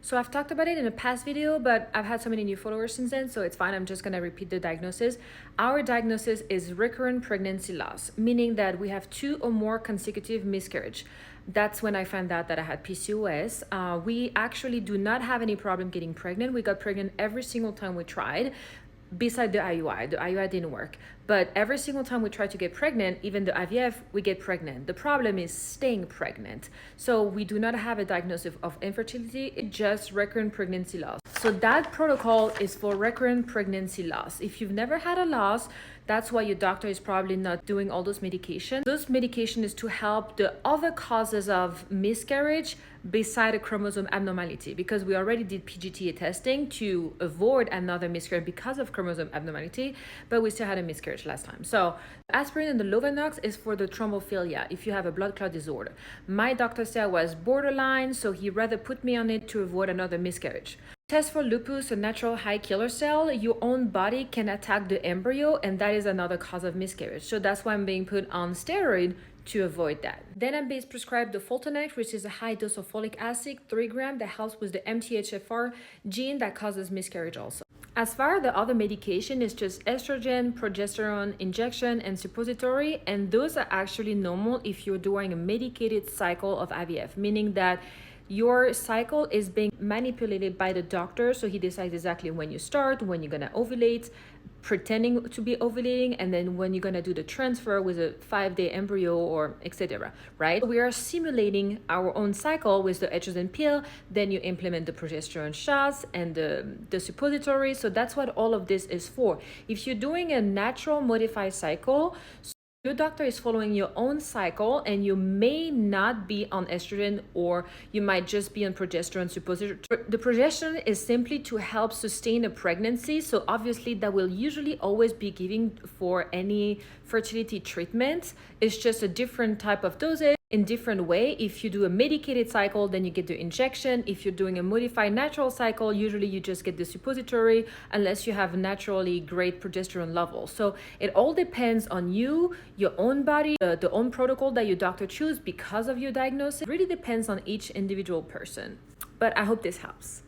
So I've talked about it in a past video, but I've had so many new followers since then, so it's fine. I'm just gonna repeat the diagnosis. Our diagnosis is recurrent pregnancy loss, meaning that we have 2 or more consecutive miscarriage. That's when I found out that I had PCOS. We actually do not have any problem getting pregnant. We got pregnant every single time we tried. Beside the IUI didn't work. But every single time we try to get pregnant, even the IVF, we get pregnant. The problem is staying pregnant. So we do not have a diagnosis of infertility, it's just recurrent pregnancy loss. So that protocol is for recurrent pregnancy loss. If you've never had a loss, that's why your doctor is probably not doing all those medications. Those medication is to help the other causes of miscarriage beside a chromosome abnormality, because we already did PGTA testing to avoid another miscarriage because of chromosome abnormality, but we still had a miscarriage last time. So aspirin and the Lovenox is for the thrombophilia, if you have a blood clot disorder. My doctor said I was borderline, so he rather put me on it to avoid another miscarriage. Test for lupus, a natural high killer cell. Your own body can attack the embryo, and that is another cause of miscarriage. So that's why I'm being put on steroid to avoid that. Then I'm being prescribed the Foltonex, which is a high dose of folic acid, 3 grams, that helps with the MTHFR gene that causes miscarriage also. As far as the other medication, is just estrogen, progesterone injection, and suppository, and those are actually normal if you're doing a medicated cycle of IVF, meaning that your cycle is being manipulated by the doctor, so he decides exactly when you start, when you're gonna ovulate, pretending to be ovulating, and then when you're gonna do the transfer with a 5-day embryo or etc. Right? We are simulating our own cycle with the estrogen pill, then you implement the progesterone shots and the suppository. So that's what all of this is for. If you're doing a natural modified cycle, your doctor is following your own cycle, and you may not be on estrogen, or you might just be on progesterone suppository. The progesterone is simply to help sustain a pregnancy, so obviously that will usually always be given for any fertility treatment. It's just a different type of dosage in different way. If you do a medicated cycle, then you get the injection. If you're doing a modified natural cycle, usually you just get the suppository, unless you have naturally great progesterone levels. So it all depends on you, your own body, the own protocol that your doctor choose because of your diagnosis. It really depends on each individual person. But I hope this helps.